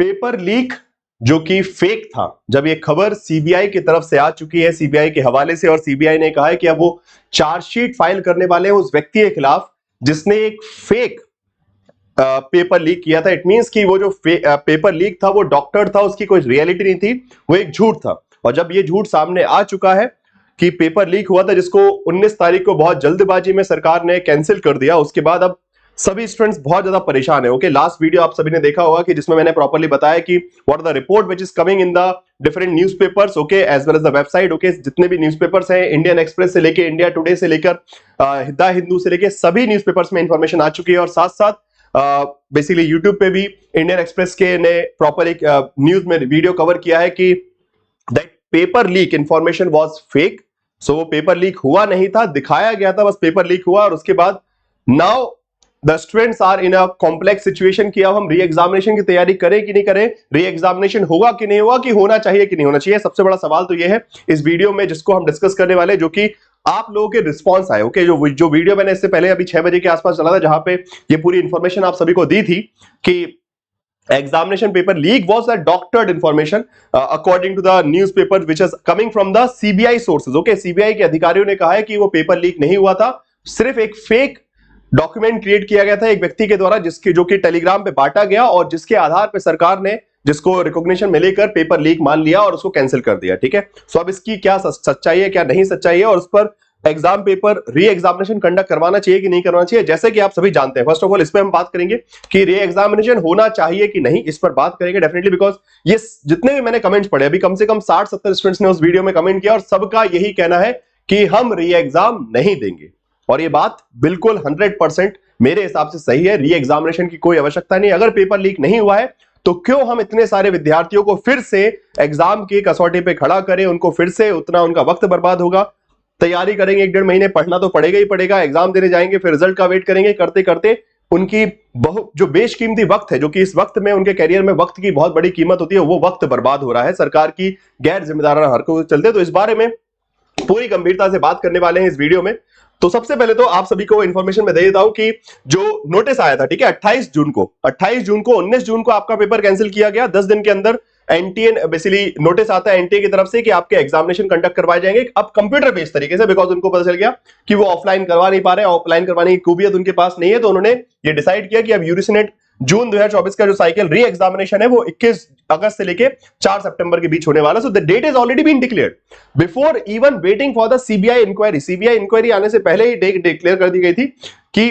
Paper leak जो कि fake था, जब ये खबर सीबीआई की तरफ से आ चुकी है, सीबीआई के हवाले से, और सीबीआई ने कहा है कि अब वो चार्जशीट फाइल करने वाले हैं उस व्यक्ति के खिलाफ जिसने एक फेक पेपर लीक किया था। इट मींस कि वो जो पेपर लीक था वो डॉक्टर था, उसकी कोई रियलिटी नहीं थी, वो एक झूठ था। और जब ये झूठ सामने आ चुका है कि पेपर लीक हुआ था, जिसको 19 तारीख को बहुत जल्दबाजी में सरकार ने कैंसिल कर दिया, उसके बाद अब सभी स्टूडेंट्स बहुत ज्यादा परेशान है। ओके, लास्ट वीडियो आप सभी ने देखा होगा कि जिसमें मैंने प्रॉपर्ली बताया कि what are the report which is coming in the different newspapers, okay, as well as the website. Okay, जितने भी न्यूज़पेपर्स हैं, इंडियन एक्सप्रेस से लेके इंडिया टुडे से लेकर द हिंदू से लेके सभी न्यूज़पेपर्स में इंफॉर्मेशन आ चुकी है। और साथ साथ बेसिकली यूट्यूब पे भी इंडियन एक्सप्रेस के ने प्रॉपर एक न्यूज में वीडियो कवर किया है कि that paper leak information was fake. So वो पेपर लीक हुआ नहीं था, दिखाया गया था, बस पेपर लीक हुआ। और उसके बाद now the students are in a complex situation कि अब हम री एग्जामिनेशन की तैयारी करें कि नहीं करें, री एग्जामिनेशन होगा कि नहीं होगा, कि होना चाहिए कि नहीं होना चाहिए। सबसे बड़ा सवाल तो ये है इस वीडियो में जिसको हम डिस्कस करने वाले, जो कि आप लोगों के रिस्पांस आए। ओके, जो वीडियो मैंने इससे पहले अभी 6 बजे के आसपास चला था, जहां पे ये पूरी इंफॉर्मेशन आप सभी को दी थी कि examination paper leak was a doctored information according to the newspapers which is coming from the CBI sources. Okay, CBI के अधिकारियों ने कहा है कि वो पेपर लीक नहीं हुआ था, सिर्फ एक फेक डॉक्यूमेंट क्रिएट किया गया था एक व्यक्ति के द्वारा, जिसके जो कि टेलीग्राम पे बांटा गया और जिसके आधार पे सरकार ने जिसको रिकॉग्निशन में लेकर पेपर लीक मान लिया और उसको कैंसिल कर दिया। ठीक है, सो अब इसकी क्या सच्चाई है, क्या नहीं सच्चाई है, और उस पर exam paper re examination conduct करवाना चाहिए कि नहीं करवाना चाहिए, जैसे कि आप सभी जानते हैं। फर्स्ट ऑफ ऑल इस पे हम बात करेंगे कि री एग्जामिनेशन होना चाहिए कि नहीं, इस पर बात करेंगे डेफिनेटली, बिकॉज ये जितने भी मैंने कमेंट्स पढ़े, अभी कम से कम 60-70 स्टूडेंट्स ने उस वीडियो में कमेंट किया और सबका यही कहना है कि हम री एग्जाम नहीं देंगे। और ये बात बिल्कुल 100% मेरे हिसाब से सही है। री एग्जामिनेशन की कोई आवश्यकता नहीं। अगर पेपर लीक नहीं हुआ है तो क्यों हम इतने सारे विद्यार्थियों को फिर से एग्जाम की कसौटी पे खड़ा करें, उनको फिर से उतना उनका वक्त बर्बाद होगा। तैयारी करेंगे 1-1.5 महीने, पढ़ना तो पड़ेगा ही पड़ेगा, एग्जाम देने जाएंगे, फिर रिजल्ट का वेट करेंगे, करते करते उनकी जो बेशकीमती वक्त है, जो कि इस वक्त में उनके करियर में वक्त की बहुत बड़ी कीमत होती है, वो वक्त बर्बाद हो रहा है सरकार की गैर जिम्मेदाराना हरकतों के चलते। तो इस बारे में पूरी गंभीरता से बात करने वाले हैं इस वीडियो में। तो सबसे पहले तो आप सभी को इंफॉर्मेशन में दे देता हूं कि जो नोटिस आया था, ठीक है, 28 जून को 19 जून को आपका पेपर कैंसिल किया गया। 10 दिन के अंदर एनटीए बेसिकली नोटिस आता है एनटीए की तरफ से कि आपके एग्जामिनेशन कंडक्ट करवाए जाएंगे अब कंप्यूटर बेस्ड तरीके से, बिकॉज उनको पता चल गया कि वो ऑफलाइन करवा नहीं पा रहे, ऑफलाइन करवाने की खूबियत उनके पास नहीं है। तो उन्होंने ये डिसाइड किया कि अब यूजीसी जून 2024 का जो साइकिल री एग्जामिनेशन है वो 21 अगस्त से लेके 4 सितंबर के बीच होने वाला। So the date is already been declared before even waiting for the CBI inquiry. CBI inquiry आने से पहले ही डेट डिक्लेयर कर दी गई थी कि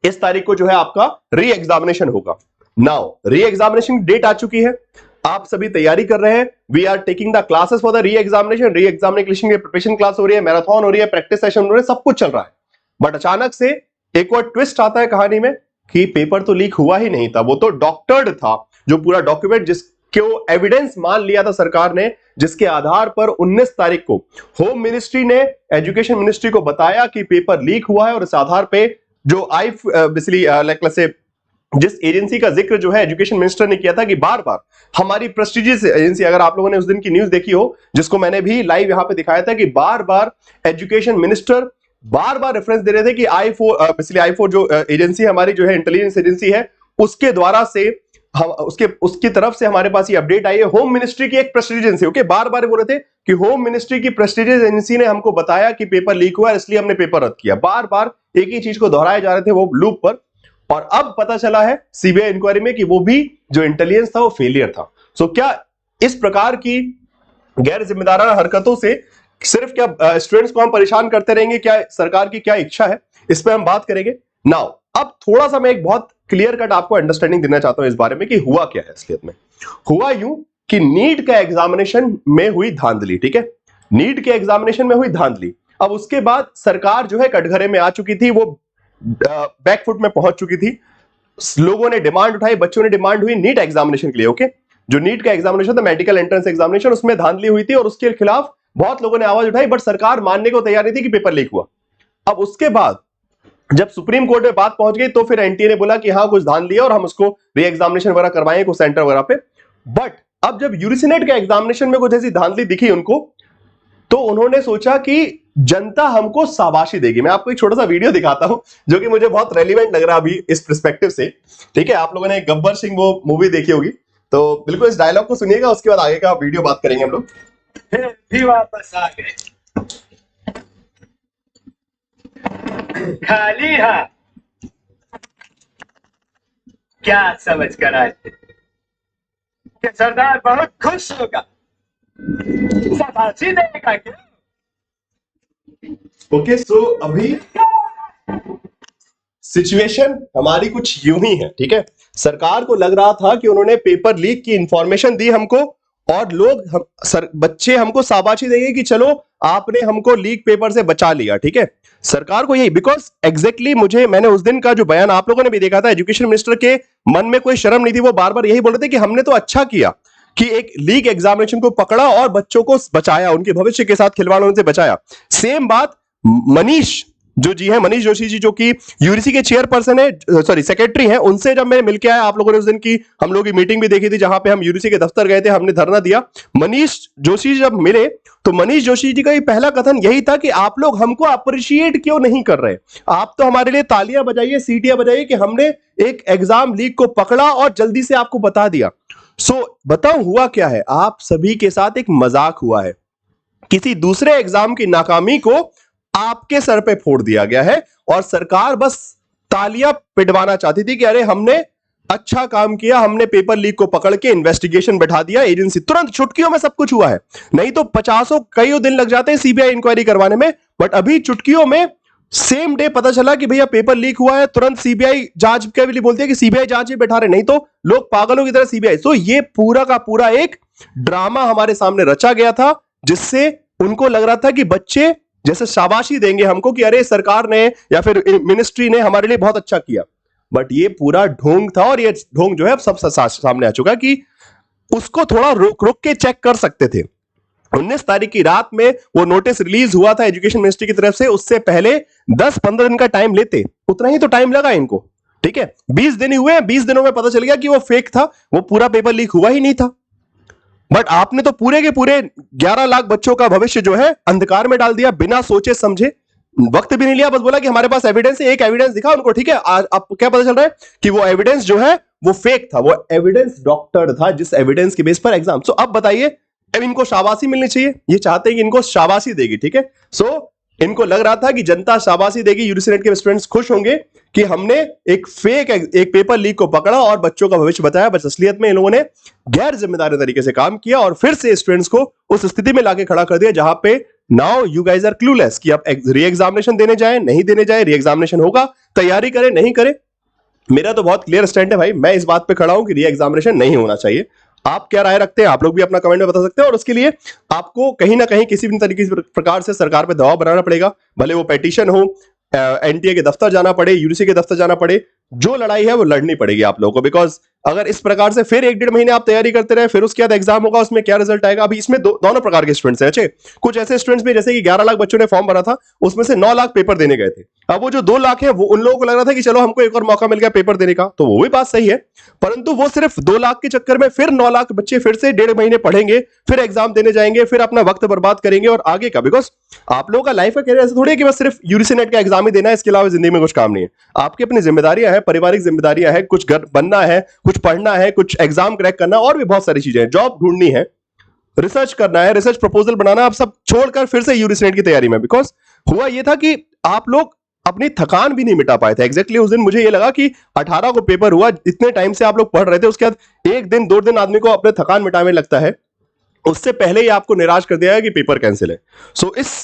इस तारीख को जो है आपका री एग्जामिनेशन होगा। नाउ री एग्जामिनेशन डेट आ चुकी है, आप सभी तैयारी कर रहे हैं। We are taking the classes for the re examination. Re examination की प्रिपरेशन क्लास हो रही है, मैराथन हो रही है, प्रैक्टिस सेशन हो रहे हैं, सब कुछ चल रहा है। बट अचानक से एक और ट्विस्ट आता है कहानी में कि पेपर तो लीक हुआ ही नहीं था, वो तो डॉक्टर्ड था। जो पूरा डॉक्यूमेंट जिसको एविडेंस मान लिया था सरकार ने, जिसके आधार पर 19 तारीख को होम मिनिस्ट्री ने एजुकेशन मिनिस्ट्री को बताया कि पेपर लीक हुआ है, और इस आधार पे जो जिस एजेंसी का जिक्र जो है एजुकेशन मिनिस्टर ने किया था कि बार बार हमारी प्रेस्टिजियस एजेंसी, अगर आप लोगों ने उस दिन की न्यूज देखी हो जिसको मैंने भी लाइव यहां पे दिखाया था, कि बार बार एजुकेशन मिनिस्टर बार बार रेफरेंस दे रहे थे कि I4 जो एजेंसी हमारी जो है इंटेलिजेंस एजेंसी है, उसके द्वारा से हम उसकी तरफ से हमारे पास ये अपडेट आई है। होम मिनिस्ट्री की एक प्रेस्टिजियस एजेंसी, ओके, बार बार बोल रहे थे कि होम मिनिस्ट्री की प्रेस्टिजियस एजेंसी ने हमको बताया कि पेपर लीक हुआ है, इसलिए हमने पेपर रद्द किया। बार बार एक ही चीज को दोहराए जा रहे थे वो लूप पर। और अब पता चला है सीबीआई इंक्वायरी में कि वो भी जो इंटेलिजेंस था वो फेलियर था। सो क्या इस प्रकार की गैर जिम्मेदाराना हरकतों से सिर्फ क्या स्टूडेंट्स को हम परेशान करते रहेंगे, क्या सरकार की क्या इच्छा है, इस पे हम बात करेंगे। नाउ अब थोड़ा सा मैं एक बहुत क्लियर कट आपको अंडरस्टैंडिंग देना चाहता हूं इस बारे में कि हुआ क्या है असलियत में। हुआ यूं कि नीट का एग्जामिनेशन में हुई धांधली, ठीक है, नीट के एग्जामिनेशन में हुई धांधली। अब उसके बाद सरकार जो है कटघरे में आ चुकी थी, वो बैकफुट में पहुंच चुकी थी। लोगों ने डिमांड उठाई, बच्चों ने डिमांड हुई नीट एग्जामिनेशन के लिए। ओके, जो नीट का एग्जामिनेशन था, मेडिकल एंट्रेंस एग्जामिनेशन, उसमें धांधली हुई थी और उसके खिलाफ बहुत लोगों ने आवाज उठाई, बट सरकार मानने को तैयार नहीं थी कि पेपर लीक हुआ। अब उसके बाद जब सुप्रीम कोर्ट में बात पहुंच गई तो फिर एनटीए ने बोला कि हाँ कुछ धांधली है और हम उसको री एग्जामिनेशन वगैरह करवाएं कुछ सेंटर वगैरह पे। बट अब जब यूजीसी नेट के एग्जामिनेशन में कुछ ऐसी धांधली दिखी उनको, तो उन्होंने सोचा कि जनता हमको शाबाशी देगी। मैं आपको एक छोटा सा वीडियो दिखाता हूं जो कि मुझे बहुत रेलिवेंट लग रहा है अभी इस पर्सपेक्टिव से। ठीक है, आप लोगों ने गब्बर सिंह वो मूवी देखी होगी, तो बिल्कुल इस डायलॉग को सुनिएगा, उसके बाद आगे का वीडियो बात करेंगे हम लोग। फिर भी वापस आ गए खाली हाथ, क्या समझ कर आए थे कि सरदार बहुत खुश होगा, शाबाशी देगा क्या? ओके, सो अभी सिचुएशन हमारी कुछ यूं ही है, ठीक है। सरकार को लग रहा था कि उन्होंने पेपर लीक की इंफॉर्मेशन दी हमको, और लोग बच्चे हमको शाबाशी देंगे कि चलो आपने हमको लीक पेपर से बचा लिया, ठीक है। सरकार को यही, बिकॉज एग्जैक्टली मैंने उस दिन का जो बयान आप लोगों ने भी देखा था, एजुकेशन मिनिस्टर के मन में कोई शर्म नहीं थी, वो बार बार यही बोल रहे थे कि हमने तो अच्छा किया कि एक लीक एग्जामिनेशन को पकड़ा और बच्चों को बचाया, उनके भविष्य के साथ खिलवाड़ होने से बचाया। सेम बात मनीष मनीष जोशी जी, जो कि यूजीसी के चेयरपर्सन है, सॉरी सेक्रेटरी हैं, उनसे जब मैं मिलके आया, आप लोगों ने उस दिन की हम लोग की मीटिंग भी देखी थी जहां पे हम यूजीसी के दफ्तर गए थे, हमने धरना दिया। मनीष जोशी जब मिले तो मनीष जोशी जी का ये पहला कथन यही था कि आप लोग हमको अप्रिशिएट क्यों नहीं कर रहे, आप तो हमारे लिए तालियां बजाइए, सीटियां बजाइए कि हमने एक एग्जाम लीक को पकड़ा और जल्दी से आपको बता दिया। बताऊं हुआ क्या है, आप सभी के साथ एक मजाक हुआ है, किसी दूसरे एग्जाम की नाकामी को आपके सर पे फोड़ दिया गया है, और सरकार बस तालियां पिटवाना चाहती थी कि अरे हमने अच्छा काम किया, हमने पेपर लीक को पकड़ के इन्वेस्टिगेशन बैठा दिया, एजेंसी तुरंत चुटकियों में सब कुछ हुआ है। नहीं तो 50 कई दिन लग जाते हैं सीबीआई इंक्वायरी करवाने में, बट अभी चुटकियों में सेम डे पता चला कि भैया पेपर लीक हुआ है, तुरंत सीबीआई जांच के लिए बोलते हैं कि सीबीआई जांच में बैठा रहे, नहीं तो लोग पागलों की तरह सीबीआई। तो ये पूरा का पूरा एक ड्रामा हमारे सामने रचा गया था, जिससे उनको लग रहा था कि बच्चे जैसे शाबाशी देंगे हमको कि अरे सरकार ने या फिर मिनिस्ट्री ने हमारे लिए बहुत अच्छा किया। बट ये पूरा ढोंग था, और ये ढोंग जो है अब सब सामने आ चुका कि उसको थोड़ा रुक के चेक कर सकते थे। 19 तारीख की रात में वो नोटिस रिलीज हुआ था एजुकेशन मिनिस्ट्री की तरफ से, उससे पहले 10-15 दिन का टाइम लेते, उतना ही तो टाइम लगा इनको, ठीक है। 20 दिन ही हुए, 20 दिनों में पता चल गया कि वो फेक था, वो पूरा पेपर लीक हुआ ही नहीं था। बट आपने तो पूरे के पूरे 11 लाख बच्चों का भविष्य जो है अंधकार में डाल दिया, बिना सोचे समझे, वक्त भी नहीं लिया, बस बोला कि हमारे पास एविडेंस है, एक एविडेंस दिखा उनको, ठीक है। आज आपको क्या पता चल रहा है कि वो एविडेंस जो है वो फेक था, वो एविडेंस डॉक्टर था, जिस एविडेंस के बेस पर एग्जाम। सो अब बताइए, अब इनको शाबाशी मिलनी चाहिए, ये चाहते हैं कि इनको शाबाशी देगी, ठीक है। सो इनको लग रहा था कि जनता शाबाशी देगी, यूजीसी नेट के स्टूडेंट्स खुश होंगे कि हमने एक फेक एक पेपर लीक को पकड़ा और बच्चों का भविष्य बताया। बस असलियत में इन लोगों ने गैर जिम्मेदारी तरीके से काम किया और फिर से स्टूडेंट्स को उस स्थिति में लाके खड़ा कर दिया जहां पे now you guys are clueless कि आप री एग्जामिनेशन देने जाए, नहीं देने जाए, री एग्जामिनेशन होगा, तैयारी करें, नहीं करें। मेरा तो बहुत क्लियर स्टैंड है भाई, मैं इस बात पे खड़ा हूं कि री एग्जामिनेशन नहीं होना चाहिए। आप क्या राय रखते हैं, आप लोग भी अपना कमेंट में बता सकते हैं, और उसके लिए आपको कहीं ना कहीं किसी भी तरीके प्रकार से सरकार पे दबाव बनाना पड़ेगा, भले वो पेटिशन हो, एनटीए के दफ्तर जाना पड़े, यूजीसी के दफ्तर जाना पड़े, जो लड़ाई है वो लड़नी पड़ेगी आप लोगों को। बिकॉज अगर इस प्रकार से फिर 1-1.5 महीने आप तैयारी करते रहे, फिर उसके बाद एग्जाम होगा, उसमें क्या रिजल्ट आएगा। अभी इसमें दोनों प्रकार के स्टूडेंट्स हैं, अच्छे कुछ ऐसे स्टूडेंट्स भी जैसे कि 11 लाख बच्चों ने फॉर्म भरा था, उसमें से 9 लाख पेपर देने गए थे। अब वो जो 2 लाख है, वो उन लोगों को लग रहा था कि चलो हमको एक और मौका मिल गया पेपर देने का, तो वो भी बात सही है, परंतु वो सिर्फ 2 लाख के चक्कर में फिर 9 लाख बच्चे फिर से 1.5 महीने पढ़ेंगे, फिर एग्जाम देने जाएंगे, फिर अपना वक्त बर्बाद करेंगे और आगे का। बिकॉज आप लोगों का लाइफ का कैरियर ऐसा थोड़ी है कि बस सिर्फ यूजीसी नेट का एग्जाम ही देना है, इसके अलावा जिंदगी में कुछ काम नहीं है। आपकी अपनी जिम्मेदारियां हैं, पारिवारिक जिम्मेदारियां हैं, कुछ घर बनना है, कुछ पढ़ना है, कुछ एग्जाम क्रैक करना, और भी बहुत सारी चीजें हैं, जॉब ढूंढनी है, रिसर्च करना है, रिसर्च प्रपोजल बनाना, आप सब छोड़कर फिर से यूजीसी नेट की तैयारी में। बिकॉज हुआ यह था कि आप लोग अपनी थकान भी नहीं मिटा पाए थे। एग्जैक्टली उस दिन मुझे यह लगा कि 18 को पेपर हुआ, इतने टाइम से आप लोग पढ़ रहे थे, उसके बाद 1 दिन 2 दिन आदमी को अपने थकान मिटाने लगता है, उससे पहले ही आपको निराश कर दिया है कि पेपर कैंसिल है। सो इस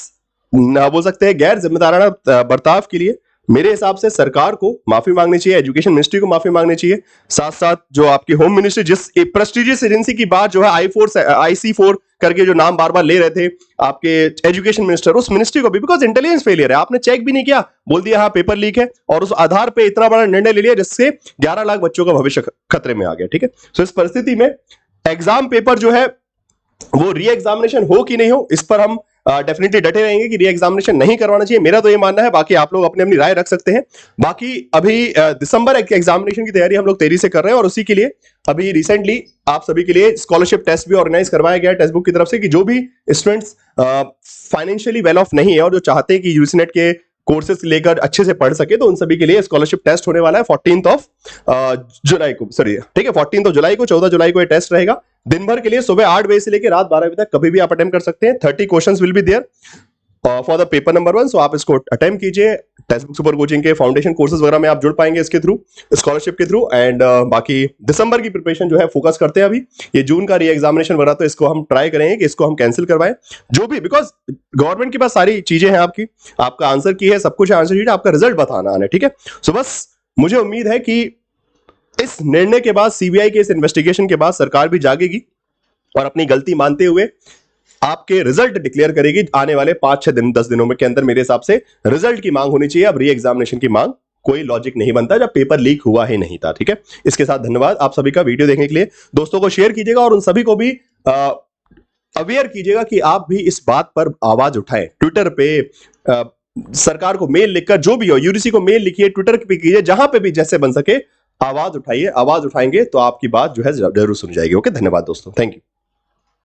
ना बोल सकते हैं गैर जिम्मेदाराना बर्ताव के लिए मेरे हिसाब से सरकार को माफी मांगनी चाहिए, एजुकेशन मिनिस्ट्री को माफी मांगनी चाहिए, साथ साथ जो आपकी होम मिनिस्ट्री, जिस प्रेस्टिजियस एजेंसी की बात जो है IC4 करके जो नाम बार बार ले रहे थे आपके एजुकेशन मिनिस्टर, उस मिनिस्ट्री को भी, बिकॉज इंटेलिजेंस फेलियर है, आपने चेक भी नहीं किया, बोल दिया हाँ पेपर लीक है, और उस आधार पे इतना बड़ा निर्णय ले लिया जिससे 11 लाख बच्चों का भविष्य खतरे में आ गया, ठीक है। सो इस परिस्थिति में एग्जाम पेपर जो है वो री एग्जामिनेशन हो कि नहीं हो, इस पर हम डेफिनेटली डटे रहेंगे कि री एग्जामिनेशन नहीं करवाना चाहिए, मेरा तो ये मानना है। बाकी आप लोग अपनी अपनी राय रख सकते हैं। बाकी अभी दिसंबर एग्जामिनेशन की तैयारी हम लोग तेजी से कर रहे हैं, और उसी के लिए अभी रिसेंटली आप सभी के लिए स्कॉलरशिप टेस्ट भी ऑर्गेनाइज करवाया गया टेक्स्ट बुक की तरफ से, कि जो भी स्टूडेंट्स फाइनेंशियली वेल ऑफ नहीं है और जो चाहते हैं कि यूजीसी नेट के कोर्सेज लेकर अच्छे से पढ़ सके, तो उन सभी के लिए स्कॉलरशिप टेस्ट होने वाला है 14 जुलाई को, सॉरी ठीक है 14 जुलाई को, 14 जुलाई को ये टेस्ट रहेगा। दिन भर के लिए सुबह 8 बजे से लेकर रात 12 बजे तक कभी भी आप अटेम्प्ट कर सकते हैं। 30 questions will be there for the paper number 1, so आप इसको अटेम्प्ट कीजिए। टेक्स्ट बुक सुपर कोचिंग के फाउंडेशन कोर्सेज वगैरह में आप जुड़ पाएंगे इसके थ्रू, स्कॉलरशिप के थ्रू। एंड बाकी दिसंबर की प्रिपरेशन जो है फोकस करते हैं अभी। ये जून का री एग्जामिनेशन वगैरह तो इसको हम ट्राई करेंगे कि इसको हम कैंसिल करवाएं, जो भी, बिकॉज गवर्नमेंट के पास सारी चीजें हैं आपकी, आपका आंसर की है, सब कुछ आंसर शीट, आपका रिजल्ट बताना है, ठीक है। सो बस मुझे उम्मीद है कि इस निर्णय के बाद, सीबीआई के इस इन्वेस्टिगेशन के बाद सरकार भी जागेगी और अपनी गलती मानते हुए आपके रिजल्ट डिक्लेयर करेगी आने वाले 5-6 दिन 10 दिनों में के अंदर। मेरे हिसाब से रिजल्ट की मांग होनी चाहिए, अब री एग्जामिनेशन की मांग कोई लॉजिक नहीं बनता जब पेपर लीक हुआ ही नहीं था, ठीक है। इसके साथ धन्यवाद आप सभी का वीडियो देखने के लिए। दोस्तों को शेयर कीजिएगा और उन सभी को भी अवेयर कीजिएगा कि आप भी इस बात पर आवाज उठाएं। ट्विटर पे सरकार को मेल लिखकर, जो भी हो, यूजीसी को मेल लिखिए, ट्विटर पे कीजिए, जहां पे भी जैसे बन सके आवाज उठाइए। आवाज उठाएंगे तो आपकी बात जो है जरूर सुनी जाएगी। ओके, धन्यवाद दोस्तों, थैंक यू।